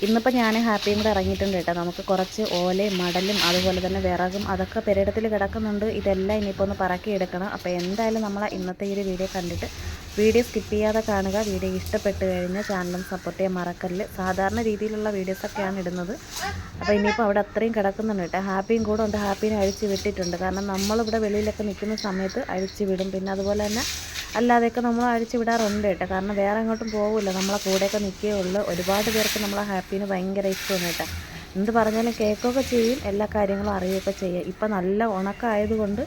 ഇന്നിപ്പോൾ ഞാൻ ഹാപ്പിയും കൂടെ ഇറങ്ങിയിട്ടുണ്ട് കേട്ടോ. നമുക്ക് കുറച്ച് ഓലയും മടലും അതുപോലെ തന്നെ വിറകും അതൊക്കെ പെരയിടത്തിൽ കിടക്കുന്നുണ്ട്. ഇതെല്ലാം ഇനിയിപ്പോൾ ഒന്ന് പറക്കി എടുക്കണം. അപ്പോൾ എന്തായാലും നമ്മൾ ഇന്നത്തെ ഈ ഒരു വീഡിയോ കണ്ടിട്ട് വീഡിയോ സ്കിപ്പ് ചെയ്യാതെ കാണുക. വീഡിയോ ഇഷ്ടപ്പെട്ട് കഴിഞ്ഞാൽ ചാനലും സപ്പോർട്ട് ചെയ്യാൻ മറക്കല്ല്. സാധാരണ രീതിയിലുള്ള വീഡിയോസൊക്കെയാണ് ഇടുന്നത്. അപ്പോൾ ഇനിയിപ്പോൾ അവിടെ അത്രയും കിടക്കുന്നുണ്ട് കേട്ടോ. ഹാപ്പിയും കൂടെ ഉണ്ട്. ഹാപ്പീനെ അഴിച്ച് വിട്ടിട്ടുണ്ട്. കാരണം നമ്മളിവിടെ വെളിയിലൊക്കെ നിൽക്കുന്ന സമയത്ത് അഴിച്ച് വിടും. പിന്നെ അതുപോലെ തന്നെ അല്ലാതെയൊക്കെ നമ്മൾ അഴിച്ചു വിടാറുണ്ട് കേട്ടോ. കാരണം വേറെ എങ്ങോട്ടും പോകില്ല, നമ്മളെ കൂടെയൊക്കെ നിൽക്കേ ഉള്ളൂ. ഒരുപാട് പേർക്ക് നമ്മളെ ഹാപ്പീന് ഭയങ്കര ഇഷ്ടമാണ് കേട്ടോ. എന്ത് പറഞ്ഞാലും കേൾക്കുകയൊക്കെ ചെയ്യും, എല്ലാ കാര്യങ്ങളും അറിയുകയൊക്കെ ചെയ്യും. ഇപ്പം നല്ല ഉണക്കമായതുകൊണ്ട്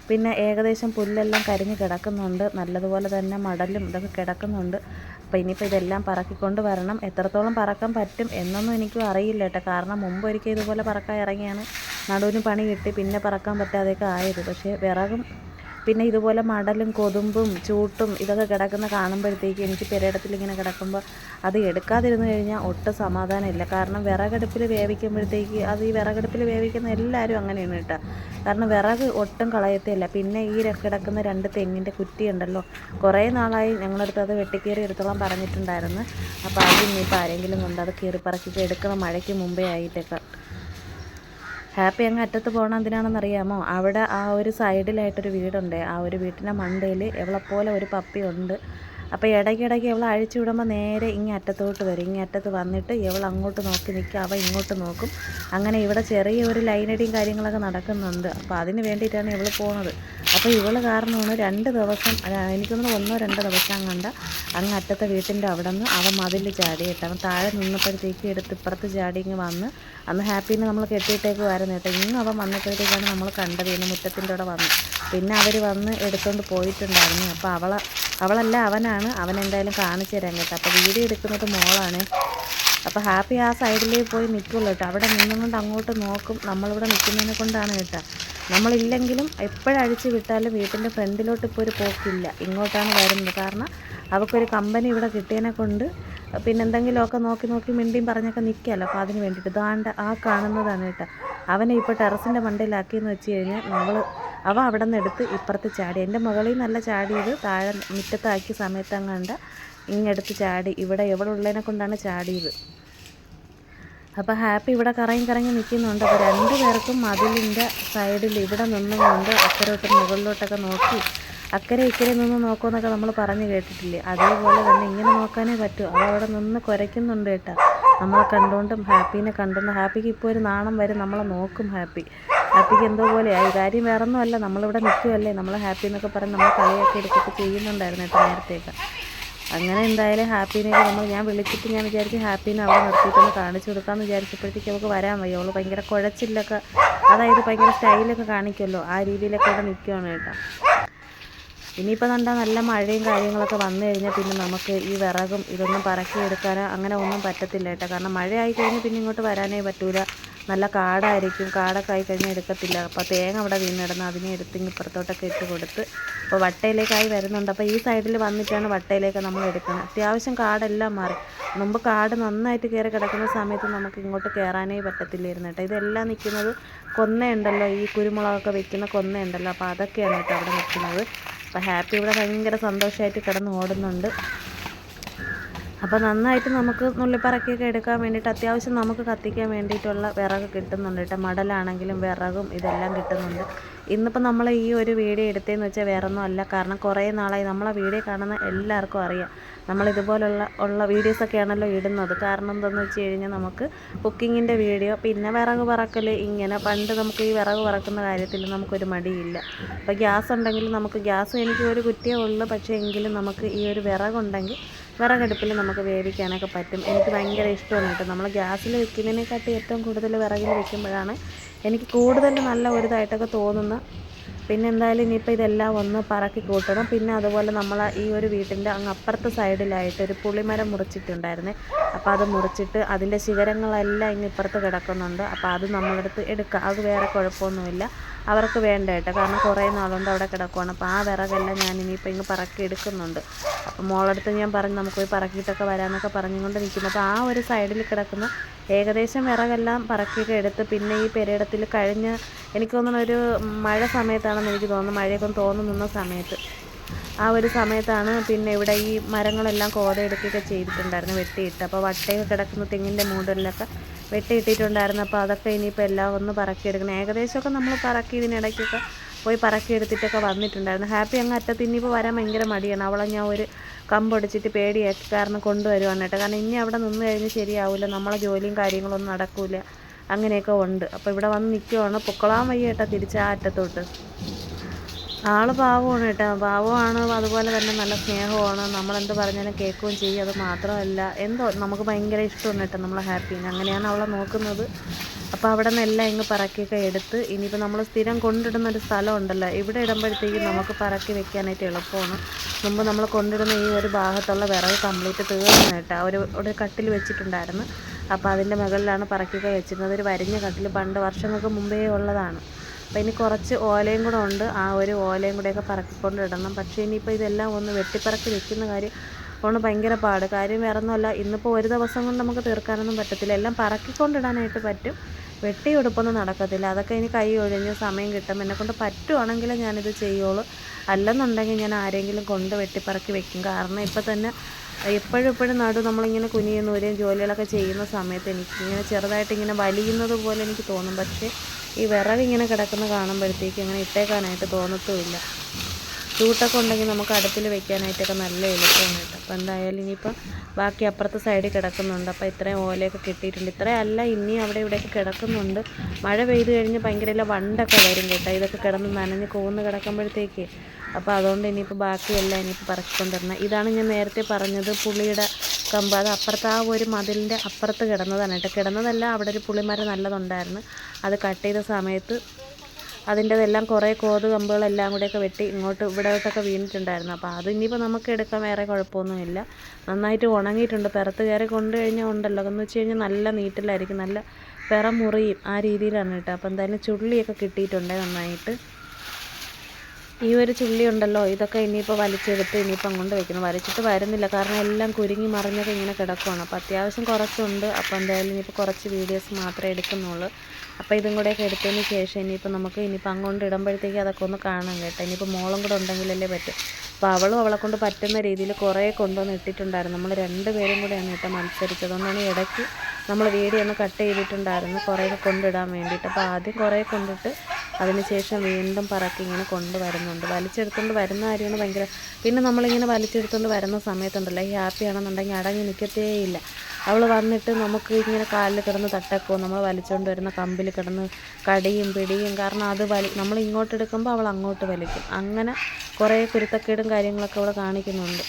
പിന്നെ ഏകദേശം പുല്ലെല്ലാം കരിഞ്ഞ് കിടക്കുന്നുണ്ട്. നല്ലതുപോലെ തന്നെ മടലും ഇതൊക്കെ കിടക്കുന്നുണ്ട്. അപ്പോൾ ഇനിയിപ്പോൾ ഇതെല്ലാം പറക്കിക്കൊണ്ട് വരണം. എത്രത്തോളം പറക്കാൻ പറ്റും എന്നൊന്നും എനിക്കും അറിയില്ല കേട്ടോ. കാരണം മുമ്പ് ഒരിക്കൽ ഇതുപോലെ പറക്കാൻ ഇറങ്ങിയാണ് നടുവിന് പണി കിട്ടി, പിന്നെ പറക്കാൻ പറ്റാതെയൊക്കെ ആയത്. പക്ഷേ വിറകും പിന്നെ ഇതുപോലെ മടലും കൊതുമ്പും ചൂട്ടും ഇതൊക്കെ കിടക്കുന്ന കാണുമ്പോഴത്തേക്ക് എനിക്ക് പെരയിടത്തിൽ ഇങ്ങനെ കിടക്കുമ്പോൾ അത് എടുക്കാതിരുന്ന് കഴിഞ്ഞാൽ ഒട്ടും സമാധാനമില്ല. കാരണം വിറകടുപ്പിൽ വേവിക്കുമ്പോഴത്തേക്ക് അത് ഈ വിറകടുപ്പിൽ വേവിക്കുന്ന എല്ലാവരും അങ്ങനെയാണ് കേട്ടോ. കാരണം വിറക് ഒട്ടും കളയത്തില്ല. പിന്നെ ഈ കിടക്കുന്ന 2 തെങ്ങിൻ്റെ കുറ്റി ഉണ്ടല്ലോ, കുറേ നാളായി ഞങ്ങളടുത്ത് അത് വെട്ടിക്കീറി എടുത്തോളം പറഞ്ഞിട്ടുണ്ടായിരുന്നു. അപ്പോൾ അത് ഇനിയിപ്പോൾ ആരെങ്കിലും കൊണ്ട് അത് കീറി പറക്കിയിട്ട് എടുക്കണം, മഴയ്ക്ക് മുമ്പേ ആയിട്ടൊക്കെ. ഹാപ്പി അങ്ങ് അറ്റത്ത് പോകണം എന്തിനാണെന്നറിയാമോ? അവിടെ ആ ഒരു സൈഡിലായിട്ടൊരു വീടുണ്ട്. ആ ഒരു വീട്ടിൻ്റെ മണ്ടയിൽ എവളെപ്പോലെ ഒരു പപ്പി ഉണ്ട്. അപ്പോൾ ഇടയ്ക്കിടയ്ക്ക് ഇവൾ അഴിച്ചു വിടുമ്പോൾ നേരെ ഇങ്ങേ അറ്റത്തോട്ട് വരും. ഇങ്ങേ അറ്റത്ത് വന്നിട്ട് ഇവൾ അങ്ങോട്ട് നോക്കി നിൽക്കുക, അവൾ ഇങ്ങോട്ട് നോക്കും. അങ്ങനെ ഇവിടെ ചെറിയൊരു ലൈനടിയും കാര്യങ്ങളൊക്കെ നടക്കുന്നുണ്ട്. അപ്പോൾ അതിന് വേണ്ടിയിട്ടാണ് ഇവൾ പോകുന്നത്. അപ്പോൾ ഇവൾ കാരണമാണ് 2 ദിവസം, എനിക്കൊന്ന് 1-2 ദിവസം കണ്ട അങ്ങ് അറ്റത്തെ വീട്ടിൻ്റെ അവിടെ നിന്ന് അവൻ മതിൽ ചാടിയിട്ട് അവൻ താഴെ നിന്നപ്പോഴത്തേക്ക് എടുത്ത് ഇപ്പുറത്ത് ചാടി ഇങ്ങ് വന്ന്. അന്ന് ഹാപ്പീനെ നമ്മൾ കെട്ടിയിട്ടേക്ക് വരുന്നു കേട്ടോ. ഇന്ന് അവൻ വന്നപ്പോഴത്തേക്കാണ് നമ്മൾ കണ്ടത്. ഇന്ന് മുറ്റത്തിൻ്റെ അവിടെ വന്നു. പിന്നെ അവർ വന്ന് എടുത്തുകൊണ്ട് പോയിട്ടുണ്ടായിരുന്നു. അപ്പോൾ അവളല്ല അവനാണ്. അവൻ എന്തായാലും കാണിച്ചു തരാൻ കേട്ടോ. അപ്പോൾ വീഡിയോ എടുക്കുന്നത് മോളാണ്. അപ്പോൾ ഹാപ്പി ആ സൈഡിൽ പോയി നിൽക്കുള്ളൂ കേട്ടോ. അവിടെ നിന്നുകൊണ്ട് അങ്ങോട്ട് നോക്കും. നമ്മളിവിടെ നിൽക്കുന്നതിനെ കൊണ്ടാണ് കേട്ടോ. നമ്മളില്ലെങ്കിലും എപ്പോഴഴിച്ച് വിട്ടാലും വീട്ടിൻ്റെ ഫ്രണ്ടിലോട്ട് ഇപ്പോൾ ഒരു പോക്കില്ല, ഇങ്ങോട്ടാണ് വരുന്നത്. കാരണം അവൾക്കൊരു കമ്പനി ഇവിടെ കിട്ടിയതിനെ കൊണ്ട് പിന്നെ എന്തെങ്കിലുമൊക്കെ നോക്കി മിണ്ടിയും പറഞ്ഞൊക്കെ നിൽക്കാമല്ലോ. അപ്പോൾ അതിന് വേണ്ടിയിട്ട് ദാണ്ട ആ കാണുന്നതാണ് കേട്ടോ. അവനെ ഇപ്പോൾ ടെറസിൻ്റെ മണ്ടയിലാക്കിയെന്ന് വെച്ച് കഴിഞ്ഞാൽ അവ അവിടെ നിന്ന് എടുത്ത് ഇപ്പുറത്ത് ചാടി. എൻ്റെ മുകളിൽ നല്ല ചാടിയത് താഴെ മുറ്റത്താക്കിയ സമയത്തങ്ങാണ്ട് ഇങ്ങെടുത്ത് ചാടി. ഇവിടെ എവിടെ ഉള്ളതിനെ കൊണ്ടാണ് ചാടിയത്. അപ്പോൾ ഹാപ്പി ഇവിടെ കറങ്ങി നിൽക്കുന്നുണ്ട്. അപ്പോൾ 2 പേർക്കും മതിലിൻ്റെ സൈഡിൽ ഇവിടെ നിന്നുകൊണ്ട് അക്കരോട്ടും മുകളിലോട്ടൊക്കെ നോക്കി അക്കരെ ഇക്കരെ നിന്ന് നോക്കുമെന്നൊക്കെ നമ്മൾ പറഞ്ഞു കേട്ടിട്ടില്ലേ? അതേപോലെ തന്നെ ഇങ്ങനെ നോക്കാനേ പറ്റൂ. അവിടെ നിന്ന് കുരയ്ക്കുന്നുണ്ട് കേട്ടോ. നമ്മളെ കണ്ടുകൊണ്ടും ഹാപ്പീനെ കണ്ടുകൊണ്ട്. ഹാപ്പിക്ക് ഇപ്പോൾ ഒരു നാണം വരും, നമ്മളെ നോക്കും. ഹാപ്പിക്ക് എന്തോ പോലെയായി. കാര്യം വേറെ ഒന്നുമല്ല, നമ്മളിവിടെ നിൽക്കുമല്ലേ, നമ്മളെ ഹാപ്പി എന്നൊക്കെ പറഞ്ഞ് നമ്മൾ കളിയൊക്കെ എടുത്തിട്ട് ചെയ്യുന്നുണ്ടായിരുന്നു കേട്ടോ നേരത്തേക്ക്. അങ്ങനെ എന്തായാലും ഹാപ്പീനെയൊക്കെ ഞാൻ വിളിച്ചിട്ട് ഞാൻ വിചാരിച്ചു ഹാപ്പീനെ അവിടെ നിർത്തിയിട്ടൊന്ന് കാണിച്ചു കൊടുക്കാമെന്ന് വിചാരിച്ചപ്പോഴത്തേക്ക് അവൾക്ക് വരാൻ വയ്യ. അവൾ ഭയങ്കര കുഴച്ചിലൊക്കെ, അതായത് ഭയങ്കര സ്റ്റൈലൊക്കെ കാണിക്കുമല്ലോ, ആ രീതിയിലൊക്കെ ഇവിടെ നിൽക്കുകയാണ് കേട്ടോ. ഇനിയിപ്പോൾ കണ്ടാൽ നല്ല മഴയും കാര്യങ്ങളൊക്കെ വന്നു കഴിഞ്ഞാൽ പിന്നെ നമുക്ക് ഈ വിറകും ഇതൊന്നും പറക്കിയെടുക്കാനോ അങ്ങനെ ഒന്നും പറ്റത്തില്ല കേട്ടോ. കാരണം മഴയായി കഴിഞ്ഞാൽ പിന്നെ ഇങ്ങോട്ട് വരാനേ പറ്റൂല. നല്ല കാടായിരിക്കും. കാടൊക്കെ ആയി കഴിഞ്ഞാൽ എടുക്കത്തില്ല. അപ്പോൾ തേങ്ങ അവിടെ വീണിടുന്ന അതിനെ എടുത്ത് ഇപ്പുറത്തോട്ടൊക്കെ ഇട്ട് കൊടുത്ത് അപ്പോൾ വട്ടയിലേക്കായി വരുന്നുണ്ട്. അപ്പോൾ ഈ സൈഡിൽ വന്നിട്ടാണ് വട്ടയിലേക്ക് നമ്മൾ എടുക്കുന്നത്. അത്യാവശ്യം കാടെല്ലാം മാറി. മുമ്പ് കാട് നന്നായിട്ട് കയറി കിടക്കുന്ന സമയത്ത് നമുക്ക് ഇങ്ങോട്ട് കയറാനേ പറ്റത്തില്ലായിരുന്നു കേട്ടോ. ഇതെല്ലാം നിൽക്കുന്നത് കൊന്നയുണ്ടല്ലോ, ഈ കുരുമുളകൊക്കെ വെക്കുന്ന കൊന്നയുണ്ടല്ലോ, അപ്പോൾ അതൊക്കെയാണ് കേട്ടോ അവിടെ നിൽക്കുന്നത്. അപ്പോൾ ഹാപ്പി ഇവിടെ ഭയങ്കര സന്തോഷമായിട്ട് കിടന്ന് ഓടുന്നുണ്ട്. അപ്പോൾ നന്നായിട്ട് നമുക്ക് നുള്ളിപ്പറക്കിയൊക്കെ എടുക്കാൻ വേണ്ടിയിട്ട് അത്യാവശ്യം നമുക്ക് കത്തിക്കാൻ വേണ്ടിയിട്ടുള്ള വിറക് കിട്ടുന്നുണ്ട് കേട്ടോ. മടലാണെങ്കിലും വിറകും ഇതെല്ലാം കിട്ടുന്നുണ്ട്. ഇന്നിപ്പോൾ നമ്മൾ ഈ ഒരു വീഡിയോ എടുത്തതെന്ന് വെച്ചാൽ വേറൊന്നും അല്ല. കാരണം കുറേ നാളായി നമ്മളെ വീഡിയോ കാണുന്ന എല്ലാവർക്കും അറിയാം, നമ്മളിതുപോലുള്ള വീഡിയോസൊക്കെയാണല്ലോ ഇടുന്നത്. കാരണം എന്താണെന്ന് വെച്ച് കഴിഞ്ഞാൽ നമുക്ക് കുക്കിങ്ങിൻ്റെ വീഡിയോ, പിന്നെ വിറക് പറക്കൽ, ഇങ്ങനെ പണ്ട് നമുക്ക് ഈ വിറക് പറക്കുന്ന കാര്യത്തിൽ നമുക്കൊരു മടിയില്ല. അപ്പോൾ ഗ്യാസ് ഉണ്ടെങ്കിൽ നമുക്ക് ഗ്യാസും എനിക്ക് ഒരു കുറ്റിയേ ഉള്ളൂ. പക്ഷേ എങ്കിലും നമുക്ക് ഈ ഒരു വിറകുണ്ടെങ്കിൽ വിറകടുപ്പിൽ നമുക്ക് വേവിക്കാനൊക്കെ പറ്റും. എനിക്ക് ഭയങ്കര ഇഷ്ടമാണ് കേട്ടോ. നമ്മൾ ഗ്യാസിൽ വെക്കുന്നതിനെക്കാട്ടി ഏറ്റവും കൂടുതൽ വിറകിൽ വെക്കുമ്പോഴാണ് എനിക്ക് കൂടുതൽ നല്ല ഒരു ഇതായിട്ടൊക്കെ തോന്നുന്നത്. പിന്നെ എന്തായാലും ഇനിയിപ്പോൾ ഇതെല്ലാം ഒന്ന് പറക്കി കൂട്ടണം. പിന്നെ അതുപോലെ നമ്മൾ ഈ ഒരു വീട്ടിൻ്റെ അങ്ങ് അപ്പുറത്തെ സൈഡിലായിട്ട് ഒരു പുളിമരം മുറിച്ചിട്ടുണ്ടായിരുന്നേ. അപ്പോൾ അത് മുറിച്ചിട്ട് അതിൻ്റെ ശിഖരങ്ങളെല്ലാം ഇങ്ങ് ഇപ്പുറത്ത് കിടക്കുന്നുണ്ട്. അപ്പോൾ അത് നമ്മളെടുത്ത് എടുക്കുക, അത് വേറെ കുഴപ്പമൊന്നുമില്ല. അവർക്ക് വേണ്ട കേട്ടോ. കാരണം കുറേ നാളുകൊണ്ട് അവിടെ കിടക്കുവാണ്. അപ്പോൾ ആ വിറകെല്ലാം ഞാൻ ഇനിയിപ്പോൾ ഇങ്ങ് പറക്കി എടുക്കുന്നുണ്ട്. അപ്പോൾ മോളടുത്ത് ഞാൻ പറഞ്ഞു നമുക്ക് പോയി പറക്കിയിട്ടൊക്കെ വരാമെന്നൊക്കെ പറഞ്ഞുകൊണ്ട് നിൽക്കുന്നു. അപ്പോൾ ആ ഒരു സൈഡിൽ കിടക്കുന്ന ഏകദേശം വിറകെല്ലാം പറക്കിയൊക്കെ എടുത്ത് പിന്നെ ഈ പെരയിടത്തിൽ കഴിഞ്ഞ് എനിക്ക് തോന്നുന്നു ഒരു മഴ സമയത്താണെന്ന് എനിക്ക് തോന്നുന്നു, മഴയൊക്കെ തോന്നുന്ന സമയത്ത് ആ ഒരു സമയത്താണ് പിന്നെ ഇവിടെ ഈ മരങ്ങളെല്ലാം കോതയെടുക്കുകയൊക്കെ ചെയ്തിട്ടുണ്ടായിരുന്നു, വെട്ടിയിട്ട്. അപ്പോൾ വട്ടയൊക്കെ കിടക്കുന്ന തെങ്ങിൻ്റെ മൂടലിലൊക്കെ വെട്ടിയിട്ടിട്ടുണ്ടായിരുന്നു. അപ്പോൾ അതൊക്കെ ഇനിയിപ്പോൾ എല്ലാം ഒന്ന് പറക്കിയെടുക്കണം. ഏകദേശമൊക്കെ നമ്മൾ പറക്കി ഇതിനിടയ്ക്കൊക്കെ പോയി പറക്കിയെടുത്തിട്ടൊക്കെ വന്നിട്ടുണ്ടായിരുന്നു. ഹാപ്പി അങ്ങ് അറ്റത്ത് ഇനിയിപ്പോൾ വരാൻ ഭയങ്കര മടിയാണ്. അവളെ ഞാൻ ഒരു കമ്പൊടിച്ചിട്ട് പേടിയാക്കി കാരണം കൊണ്ടുവരുവാണ് കേട്ടോ. കാരണം ഇനി അവിടെ നിന്ന് കഴിഞ്ഞ് ശരിയാവില്ല, നമ്മളെ ജോലിയും കാര്യങ്ങളൊന്നും നടക്കില്ല, അങ്ങനെയൊക്കെ ഉണ്ട്. അപ്പോൾ ഇവിടെ വന്ന് നിൽക്കുവാണ്. പൊക്കളാൻ വയ്യ കേട്ടോ തിരിച്ച് ആ അറ്റത്തോട്ട്. ആൾ പാവമാണ് കേട്ടോ, പാവമാണ്, അതുപോലെ തന്നെ നല്ല സ്നേഹമാണ്. നമ്മളെന്ത് പറഞ്ഞാലും കേൾക്കുകയും ചെയ്യും. അത് മാത്രമല്ല എന്തോ നമുക്ക് ഭയങ്കര ഇഷ്ടമാണ് കേട്ടോ നമ്മളെ ഹാപ്പീനെ. അങ്ങനെയാണ് അവളെ നോക്കുന്നത്. അപ്പോൾ അവിടെ നിന്നെല്ലാം ഇങ്ങ് പറക്കിയൊക്കെ എടുത്ത് ഇനിയിപ്പോൾ നമ്മൾ സ്ഥിരം കൊണ്ടിടുന്നൊരു സ്ഥലം ഉണ്ടല്ലോ, ഇവിടെ ഇടുമ്പോഴത്തേക്കും നമുക്ക് പറക്കി വെക്കാനായിട്ട് എളുപ്പമാണ്. മുമ്പ് നമ്മൾ കൊണ്ടിടുന്ന ഈ ഒരു ഭാഗത്തുള്ള വിറക് കംപ്ലീറ്റ് തീർന്നു കേട്ടോ. ഒരു കട്ടിൽ വെച്ചിട്ടുണ്ടായിരുന്നു. അപ്പോൾ അതിൻ്റെ മുകളിലാണ് പറക്കിയൊക്കെ വെച്ചിരുന്നത്. ഒരു വരിഞ്ഞ കട്ടിൽ പണ്ട് വർഷങ്ങൾക്ക് മുമ്പേ ഉള്ളതാണ്. അപ്പോൾ ഇനി കുറച്ച് ഓലയും കൂടെ ഉണ്ട്, ആ ഒരു ഓലയും കൂടെയൊക്കെ പറക്കിക്കൊണ്ട് ഇടണം. പക്ഷേ ഇനിയിപ്പോൾ ഇതെല്ലാം ഒന്ന് വെട്ടിപ്പറക്കി വെക്കുന്ന കാര്യം കൊണ്ട് ഭയങ്കര പാട്. കാര്യം വേറെ ഒന്നുമല്ല, ഇന്നിപ്പോൾ ഒരു ദിവസം കൊണ്ട് നമുക്ക് തീർക്കാനൊന്നും പറ്റത്തില്ല. എല്ലാം പറക്കിക്കൊണ്ടിടാനായിട്ട് പറ്റും, വെട്ടി എടുപ്പൊന്നും നടക്കത്തില്ല. അതൊക്കെ ഇനി കൈ ഒഴിഞ്ഞ് സമയം കിട്ടും. എന്നെക്കൊണ്ട് പറ്റുവാണെങ്കിൽ ഞാനിത് ചെയ്യുള്ളൂ, അല്ലെന്നുണ്ടെങ്കിൽ ഞാൻ ആരെങ്കിലും കൊണ്ട് വെട്ടിപ്പറക്കി വെക്കും. കാരണം ഇപ്പം തന്നെ എപ്പോഴും നമ്മളിങ്ങനെ കുനിയും നൂരെയും ജോലികളൊക്കെ ചെയ്യുന്ന സമയത്ത് എനിക്കിങ്ങനെ ചെറുതായിട്ട് ഇങ്ങനെ വലിയുന്നത് പോലെ എനിക്ക് തോന്നും. പക്ഷേ ഈ വിറക് ഇങ്ങനെ കിടക്കുന്ന കാണുമ്പോഴത്തേക്ക് ഇങ്ങനെ ഇട്ടേക്കാനായിട്ട് തോന്നത്തുമില്ല. ചൂട്ടൊക്കെ ഉണ്ടെങ്കിൽ നമുക്ക് അടുപ്പിൽ വെക്കാനായിട്ടൊക്കെ നല്ല എളുപ്പമാണ് കേട്ടോ. അപ്പോൾ എന്തായാലും ഇനിയിപ്പോൾ ബാക്കി അപ്പുറത്തെ സൈഡിൽ കിടക്കുന്നുണ്ട്. അപ്പോൾ ഇത്രയും ഓലയൊക്കെ കിട്ടിയിട്ടുണ്ട്. ഇത്രയും അല്ല, ഇനിയും അവിടെ ഇവിടെയൊക്കെ കിടക്കുന്നുണ്ട്. മഴ പെയ്ത് കഴിഞ്ഞ് ഭയങ്കര വണ്ടൊക്കെ വരും കേട്ടോ, ഇതൊക്കെ കിടന്ന് നനഞ്ഞ് കൂന്ന് കിടക്കുമ്പോഴത്തേക്ക്. അപ്പോൾ അതുകൊണ്ട് ഇനിയിപ്പോൾ ബാക്കിയെല്ലാം ഇനിയിപ്പോൾ പറക്കിക്കൊണ്ടിരണം. ഇതാണ് ഞാൻ നേരത്തെ പറഞ്ഞത് പുളിയുടെ കമ്പ്. അത് അപ്പുറത്ത് ആ ഒരു മതിലിൻ്റെ അപ്പുറത്ത് കിടന്നതാണ് കേട്ടോ. കിടന്നതല്ല, അവിടെ ഒരു പുളിമരം നല്ലതുണ്ടായിരുന്നു. അത് കട്ട് ചെയ്ത സമയത്ത് അതിൻ്റെതെല്ലാം കുറേ കോത് കമ്പുകളെല്ലാം കൂടെയൊക്കെ വെട്ടി ഇവിടോട്ടൊക്കെ വീണിട്ടുണ്ടായിരുന്നു. അപ്പോൾ അത് ഇനിയിപ്പോൾ നമുക്ക് എടുക്കാൻ വേറെ കുഴപ്പമൊന്നുമില്ല. നന്നായിട്ട് ഉണങ്ങിയിട്ടുണ്ട്. പെറത്ത് കയറി കൊണ്ടു കഴിഞ്ഞാൽ ഉണ്ടല്ലോ എന്ന് വെച്ച് കഴിഞ്ഞാൽ നല്ല നീറ്റിലായിരിക്കും, നല്ല പെറ മുറിയും ആ രീതിയിലാണ് കേട്ടോ. അപ്പോൾ എന്തായാലും ചുള്ളിയൊക്കെ കിട്ടിയിട്ടുണ്ട് നന്നായിട്ട്. ഈ ഒരു ചുള്ളി ഉണ്ടല്ലോ, ഇതൊക്കെ ഇനിയിപ്പോൾ വലിച്ചെടുത്ത് ഇനിയിപ്പോൾ അങ്ങോട്ട് വെക്കണം. വലിച്ചിട്ട് വരുന്നില്ല, കാരണം എല്ലാം കുരുങ്ങി മറിഞ്ഞൊക്കെ ഇങ്ങനെ കിടക്കുകയാണ്. അപ്പോൾ അത്യാവശ്യം കുറച്ചുണ്ട്. അപ്പോൾ എന്തായാലും ഇനിയിപ്പോൾ കുറച്ച് വീഡിയോസ് മാത്രമേ എടുക്കുന്നുള്ളൂ. അപ്പോൾ ഇതും കൂടെയൊക്കെ എടുത്തതിന് ശേഷം ഇനിയിപ്പോൾ അങ്ങോട്ട് ഇടുമ്പോഴത്തേക്ക് അതൊക്കെ ഒന്ന് കാണാൻ കേട്ടോ. ഇനിയിപ്പോൾ മോളും കൂടെ ഉണ്ടെങ്കിലല്ലേ പറ്റും. അപ്പോൾ അവളെ കൊണ്ട് പറ്റുന്ന രീതിയിൽ കുറേ കൊണ്ടുവന്ന് ഇട്ടിട്ടുണ്ടായിരുന്നു. നമ്മൾ 2 പേരും കൂടെയാണ് കേട്ടോ മത്സരിച്ചത്. അതുകൊണ്ടാണ് ഇടയ്ക്ക് നമ്മൾ വീഡിയോ ഒന്ന് കട്ട് ചെയ്തിട്ടുണ്ടായിരുന്നു കുറേയൊക്കെ കൊണ്ടിടാൻ വേണ്ടിയിട്ട്. അപ്പോൾ ആദ്യം കുറേ കൊണ്ടിട്ട് അതിന് ശേഷം വീണ്ടും പറക്കി ഇങ്ങനെ കൊണ്ടുവരുന്നുണ്ട്. വലിച്ചെടുത്തുകൊണ്ട് വരുന്ന കാര്യമാണ് ഭയങ്കര. പിന്നെ നമ്മളിങ്ങനെ വലിച്ചെടുത്തുകൊണ്ട് വരുന്ന സമയത്തുണ്ടല്ലോ, ഈ ഹാപ്പി ആണെന്നുണ്ടെങ്കിൽ അടങ്ങി നിൽക്കത്തേയില്ല. അവൾ വന്നിട്ട് നമുക്ക് ഇങ്ങനെ കാലിൽ കിടന്ന് തട്ടക്കോ, നമ്മൾ വലിച്ചുകൊണ്ട് വരുന്ന കമ്പിൽ കിടന്ന് കടിയും പിടിയും. കാരണം അത് നമ്മൾ ഇങ്ങോട്ട് എടുക്കുമ്പോൾ അവൾ അങ്ങോട്ട് വലിക്കും. അങ്ങനെ കുറേ കുരുത്തക്കേടും കാര്യങ്ങളൊക്കെ അവൾ കാണിക്കുന്നുണ്ട്.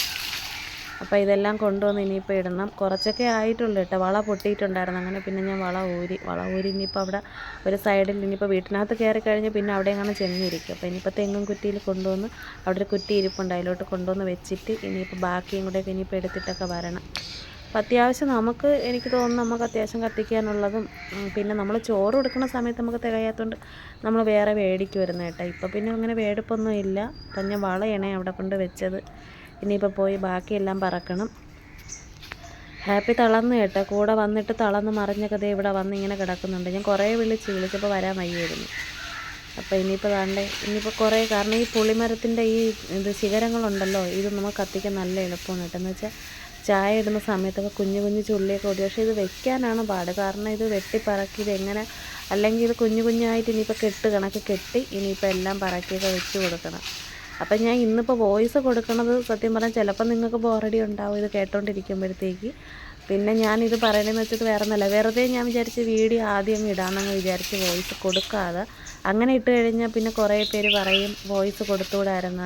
അപ്പോൾ ഇതെല്ലാം കൊണ്ടുവന്ന് ഇനിയിപ്പോൾ ഇടണം. കുറച്ചൊക്കെ ആയിട്ടുള്ളൂ കേട്ടോ. വള പൊട്ടിയിട്ടുണ്ടായിരുന്നു. അങ്ങനെ പിന്നെ ഞാൻ വള ഊരി ഇനിയിപ്പോൾ അവിടെ ഒരു സൈഡിൽ ഇനിയിപ്പോൾ വീട്ടിനകത്ത് കയറി കഴിഞ്ഞ് പിന്നെ അവിടെ എങ്ങനെ ചെന്നിരിക്കും. അപ്പോൾ ഇനിയിപ്പോൾ തെങ്ങും കുറ്റിയിൽ കൊണ്ടുവന്ന് അവിടെ ഒരു കുറ്റി ഇരിപ്പുണ്ട്, അതിലോട്ട് കൊണ്ടുവന്ന് വെച്ചിട്ട് ഇനിയിപ്പോൾ ബാക്കിയും കൂടെയൊക്കെ ഇനിയിപ്പോൾ എടുത്തിട്ടൊക്കെ വരണം. അപ്പോൾ അത്യാവശ്യം എനിക്ക് തോന്നുന്നു നമുക്ക് അത്യാവശ്യം കത്തിക്കാനുള്ളതും പിന്നെ നമ്മൾ ചോറ് കൊടുക്കുന്ന സമയത്ത് നമുക്ക് തികയാത്തതുകൊണ്ട് നമ്മൾ വേറെ മേടിക്കുമായിരുന്നു കേട്ടോ. ഇപ്പോൾ പിന്നെ അങ്ങനെ മേടിപ്പൊന്നും ഇല്ല. അപ്പം ഞാൻ വളയണേ അവിടെ കൊണ്ട് വെച്ചത്. ഇനിയിപ്പോൾ പോയി ബാക്കിയെല്ലാം പറക്കണം. ഹാപ്പി തളർന്ന് കേട്ടോ, കൂടെ വന്നിട്ട് തളർന്ന് മറിഞ്ഞൊക്കെ ദേ ഇവിടെ വന്ന് ഇങ്ങനെ കിടക്കുന്നുണ്ട്. ഞാൻ കുറേ വിളിച്ചപ്പോൾ വരാൻ വയ്യായിരുന്നു. അപ്പോൾ ഇനിയിപ്പോൾ കുറേ, കാരണം ഈ പുളിമരത്തിൻ്റെ ഈ ശിഖരങ്ങളുണ്ടല്ലോ, ഇത് നമുക്ക് കത്തിക്കാൻ നല്ല എളുപ്പമാണ് കേട്ടോ. എന്ന് വെച്ചാൽ ചായ ഇടുന്ന സമയത്തൊക്കെ കുഞ്ഞു ചുള്ളിയൊക്കെ ഓടി. പക്ഷേ ഇത് വെക്കാനാണ് പാട്, കാരണം ഇത് വെട്ടിപ്പറക്കി ഇതെങ്ങനെ, അല്ലെങ്കിൽ ഇത് കുഞ്ഞായിട്ട് ഇനിയിപ്പോൾ കണക്ക് കെട്ടി ഇനിയിപ്പോൾ എല്ലാം പറക്കിയൊക്കെ വെച്ച് കൊടുക്കണം. അപ്പം ഞാൻ ഇന്നിപ്പോൾ വോയിസ് കൊടുക്കുന്നത് സത്യം പറഞ്ഞാൽ ചിലപ്പോൾ നിങ്ങൾക്ക് ബോറടി ഉണ്ടാവും ഇത് കേട്ടോണ്ടിരിക്കുമ്പോഴത്തേക്ക്. പിന്നെ ഞാനിത് പറയണമെന്ന് വെച്ചിട്ട് വേറെ ഒന്നുമല്ല, വെറുതെ ഞാൻ വിചാരിച്ച് വീഡിയോ ആദ്യം ഇടാമെന്ന് വിചാരിച്ച് വോയിസ് കൊടുക്കാതെ. അങ്ങനെ ഇട്ട് കഴിഞ്ഞാൽ പിന്നെ കുറേ പേര് പറയും വോയിസ് കൊടുത്തുകൂടായിരുന്ന,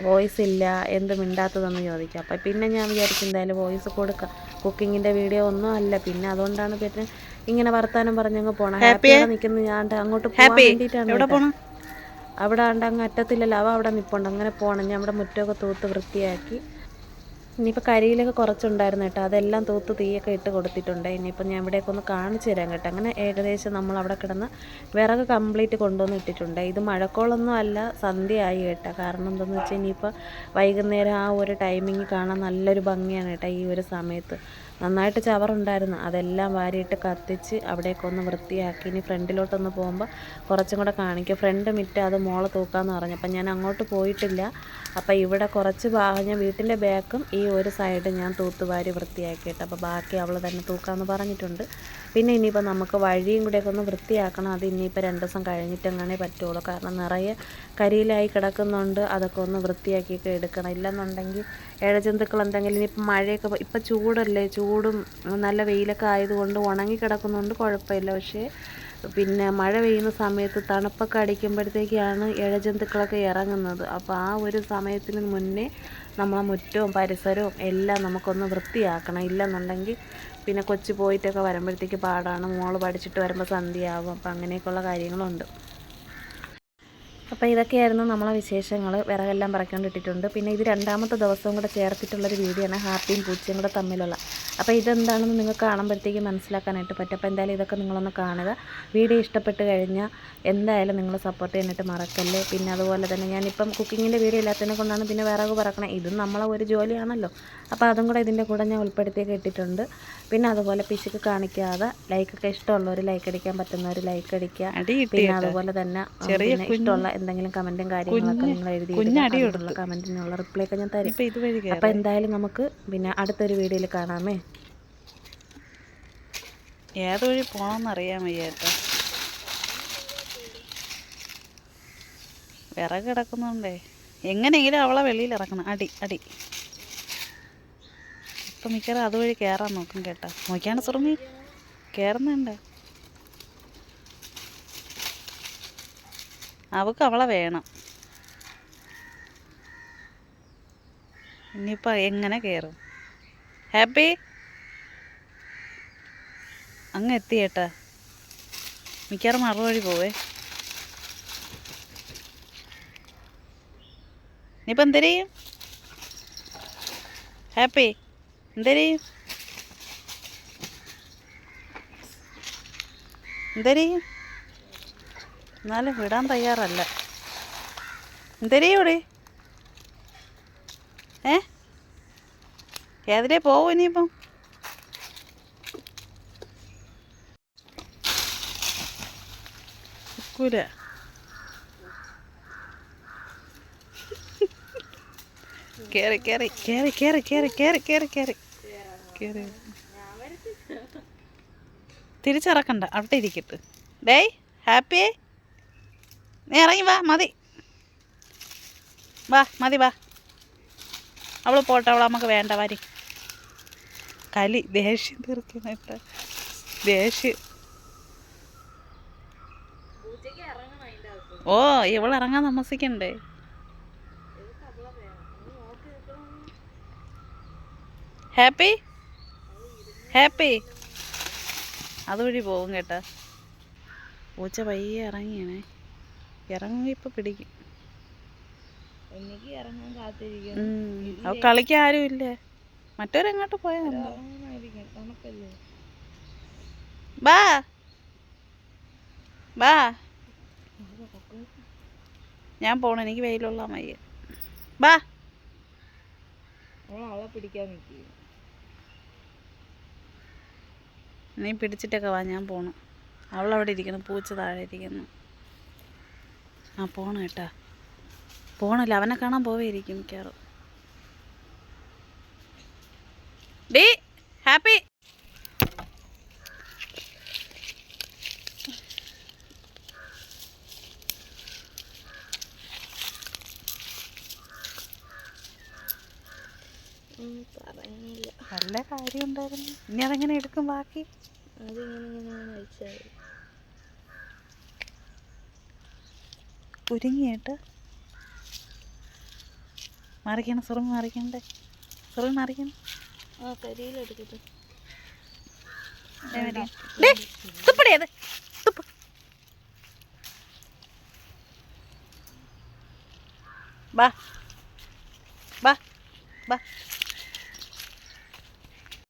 വോയിസ് ഇല്ല, എന്ത് മിണ്ടാത്തതെന്ന് ചോദിക്കുക. അപ്പം പിന്നെ ഞാൻ വിചാരിക്കും എന്തായാലും വോയിസ് കൊടുക്കാം. കുക്കിങ്ങിൻ്റെ വീഡിയോ ഒന്നും അല്ല, പിന്നെ അതുകൊണ്ടാണ് പിന്നെ ഇങ്ങനെ വർത്താനം പറഞ്ഞങ്ങ് പോകണം. ഹാപ്പിയാണ് നിൽക്കുന്നത്. ഞാൻ അങ്ങോട്ട് പോകാൻ വേണ്ടിയിട്ടാണ്. അവിടെ അങ്ങ് അറ്റത്തില്ലല്ലോ, അവിടെ നിൽപ്പുണ്ട്. അങ്ങനെ പോകണം. ഞാൻ അവിടെ മുറ്റമൊക്കെ തൂത്ത് വൃത്തിയാക്കി. ഇനിയിപ്പോൾ കരിയിലൊക്കെ കുറച്ചുണ്ടായിരുന്നു കേട്ടോ, അതെല്ലാം തൂത്ത് തീയൊക്കെ ഇട്ട് കൊടുത്തിട്ടുണ്ട്. ഇനിയിപ്പോൾ ഞാൻ ഇവിടെയൊക്കെ ഒന്ന് കാണിച്ചു തരാം കേട്ടോ. അങ്ങനെ ഏകദേശം നമ്മൾ അവിടെ കിടന്ന് വിറക് കംപ്ലീറ്റ് കൊണ്ടുവന്ന് ഇട്ടിട്ടുണ്ട്. ഇത് മഴക്കോളൊന്നും അല്ല, സന്ധ്യയായി കേട്ടോ. കാരണം എന്താണെന്ന് വെച്ചാൽ ഇനിയിപ്പോൾ വൈകുന്നേരം ആ ഒരു ടൈമിങ് കാണാൻ നല്ലൊരു ഭംഗിയാണ് കേട്ടോ. ഈ ഒരു സമയത്ത് നന്നായിട്ട് ചവറുണ്ടായിരുന്നു, അതെല്ലാം വാരിയിട്ട് കത്തിച്ച് അവിടേക്ക് ഒന്ന് വൃത്തിയാക്കി. ഇനി ഫ്രണ്ടിലോട്ടൊന്ന് പോകുമ്പോൾ കുറച്ചും കൂടെ കാണിക്കും. ഫ്രണ്ട് മിറ്റം അത് മോളെ തൂക്കാമെന്ന് പറഞ്ഞു. അപ്പം ഞാൻ അങ്ങോട്ട് പോയിട്ടില്ല. അപ്പോൾ ഇവിടെ കുറച്ച് ഭാഗം ഞാൻ വീട്ടിൻ്റെ ബാക്കും ഈ ഒരു സൈഡ് ഞാൻ തൂത്തുവാരി വൃത്തിയാക്കിയിട്ട്, അപ്പോൾ ബാക്കി അവൾ തന്നെ തൂക്കാമെന്ന് പറഞ്ഞിട്ടുണ്ട്. പിന്നെ ഇനിയിപ്പോൾ നമുക്ക് വഴിയും കൂടെയൊക്കെ ഒന്ന് വൃത്തിയാക്കണം. അത് ഇനിയിപ്പോൾ 2 ദിവസം കഴിഞ്ഞിട്ടെങ്ങനെ പറ്റുള്ളൂ. കാരണം നിറയെ കരിയിലായി കിടക്കുന്നുണ്ട്. അതൊക്കെ ഒന്ന് വൃത്തിയാക്കിയൊക്കെ എടുക്കണം. ഇല്ലെന്നുണ്ടെങ്കിൽ ഇഴജന്തുക്കൾ എന്തെങ്കിലും, ഇനിയിപ്പോൾ മഴയൊക്കെ ഇപ്പം ചൂടല്ലേ, ചൂടും നല്ല വെയിലൊക്കെ ആയതുകൊണ്ട് ഉണങ്ങി കിടക്കുന്നുണ്ട്, കുഴപ്പമില്ല. പക്ഷേ പിന്നെ മഴ പെയ്യുന്ന സമയത്ത് തണുപ്പൊക്കെ അടിക്കുമ്പോഴത്തേക്കാണ് ഇഴജന്തുക്കളൊക്കെ ഇറങ്ങുന്നത്. അപ്പോൾ ആ ഒരു സമയത്തിന് മുന്നേ നമ്മളെ മുറ്റവും പരിസരവും എല്ലാം നമുക്കൊന്ന് വൃത്തിയാക്കണം. ഇല്ലെന്നുണ്ടെങ്കിൽ പിന്നെ കൊച്ചു പോയിട്ടൊക്കെ വരുമ്പോഴത്തേക്ക് പാടാണ്. മോള് പഠിച്ചിട്ട് വരുമ്പോൾ സന്ധ്യയാവും. അപ്പോൾ അങ്ങനെയൊക്കെയുള്ള കാര്യങ്ങളുണ്ട്. അപ്പോൾ ഇതൊക്കെയായിരുന്നു നമ്മളെ വിശേഷങ്ങൾ. വിറകെല്ലാം പറക്കേണ്ടിട്ടിട്ടുണ്ട്. പിന്നെ ഇത് 2ാമത്തെ ദിവസവും കൂടെ ചേർത്തിട്ടുള്ളൊരു വീഡിയോ ആണ്, ഹാപ്പിയും പൂച്ചയും കൂടെ തമ്മിലുള്ള. അപ്പോൾ ഇതെന്താണെന്ന് നിങ്ങൾക്ക് കാണുമ്പോഴത്തേക്ക് മനസ്സിലാക്കാനായിട്ട് പറ്റും. അപ്പോൾ എന്തായാലും ഇതൊക്കെ നിങ്ങളൊന്ന് കാണുക. വീഡിയോ ഇഷ്ടപ്പെട്ട് കഴിഞ്ഞാൽ എന്തായാലും നിങ്ങൾ സപ്പോർട്ട് ചെയ്യാനായിട്ട് മറക്കല്ലേ. പിന്നെ അതുപോലെ തന്നെ ഞാനിപ്പം കുക്കിങ്ങിൻ്റെ വീഡിയോ ഇല്ലാത്തതിനെ കൊണ്ടാണ് പിന്നെ വിറക് പറക്കണം. ഇതും നമ്മളെ ഒരു ജോലിയാണല്ലോ. അപ്പോൾ അതും കൂടെ ഇതിൻ്റെ കൂടെ ഞാൻ ഉൾപ്പെടുത്തിയൊക്കെ ഇട്ടിട്ടുണ്ട്. പിന്നെ അതുപോലെ പിശുക്ക് കാണിക്കാതെ ലൈക്കൊക്കെ ഇഷ്ടമുള്ളവർ ലൈക്ക് അടിക്കാൻ പറ്റുന്നവർ ലൈക്ക് അടിക്കുക. പിന്നെ അതുപോലെ തന്നെ ഇഷ്ടമുള്ള എന്തെങ്കിലും കമൻറ്റും കാര്യങ്ങളൊക്കെ നിങ്ങൾ എഴുതിയിട്ടുള്ള കമൻറ്റിനുള്ള റിപ്ലൈ ഒക്കെ ഞാൻ തരും. അപ്പോൾ എന്തായാലും നമുക്ക് പിന്നെ അടുത്തൊരു വീഡിയോയിൽ കാണാമേ. ഏത് വഴി പോകണമെന്നറിയാൻ വയ്യാട്ടോ. വിറക് കിടക്കുന്നുണ്ടേ. എങ്ങനെയെങ്കിലും അവളെ വെളിയിൽ ഇറക്കണം. അടി അടി. ഇപ്പം മിക്കവാറും അതുവഴി കയറാൻ നോക്കും കേട്ടോ. നോക്കിയാണ് സുറുമി കയറുന്നുണ്ട്. അവൾക്ക് അവളെ വേണം. ഇനിയിപ്പോൾ എങ്ങനെ കയറും? ഹാപ്പി അങ്ങ് എത്തി കേട്ടാ. മിക്കവാറും മറുവഴി പോവേ. ഇനിയിപ്പോൾ എന്തെര് ചെയ്യും? ഹാപ്പി എന്തെര് ചെയ്യും? എന്തെര് ചെയ്യും? എന്നാലും വിടാൻ തയ്യാറല്ല. എന്തെര് ചെയ്യൂടെ? ഏതിലേ പോവും ഇനിയിപ്പം? കൂല കേറി കേറി കേറി കേറി കേറി കേറി കേറി കേറി കേറി. തിരിച്ചിറക്കണ്ട, അവിടെ ഇരിക്കട്ടെ. ഡേയ് ഹാപ്പിയേ, നീ ഇറങ്ങി വാ. മതി വാ, മതി വാ. അവൾ പോട്ടെ, അവൾ നമുക്ക് വേണ്ട. വരി കലി ദേഷ്യം തീർക്കാനായിട്ട്. ദേഷ്യം. ഓ ഇവളിറങ്ങാൻ താമസിക്കണ്ടേ? ഹാപ്പി ഹാപ്പി അതുവഴി പോകും കേട്ടാ. പൂച്ച പയ്യെ ഇറങ്ങിയാണേ. ഇറങ്ങി ഇപ്പം പിടിക്കും. അവ കളിക്കാൻ ആരും ഇല്ലേ? മറ്റവരെങ്ങോട്ട് പോയാ? ബാ ബാ. ഞാൻ പോണ, എനിക്ക് വെയിലുള്ള മയ്യ. ബാ. അവളെ പിടിക്കാൻ നിൽക്കുക. നീ പിടിച്ചിട്ടൊക്കെ വാ, ഞാൻ പോണു. അവളവിടെ ഇരിക്കുന്നു, പൂച്ച താഴെ ഇരിക്കുന്നു. ആ പോണം കേട്ടാ. പോണല്ലോ, അവനെ കാണാൻ പോവേയിരിക്കും മിക്കവാറും. ഡേ ഹാപ്പി നല്ല കാര്യം ഉണ്ടായിരുന്നു. ഇനി അതെങ്ങനെ എടുക്കും ബാക്കി? കുരുങ്ങിയിട്ട് മറിക്കണം. സുറുമി മറിക്കണ്ടേ? സുറുമി മറിക്കണം. കരിയിലെടുക്കട്ടെ. തുപ്പടേത് തുപ്പ്. ബാ ബാ ബാ.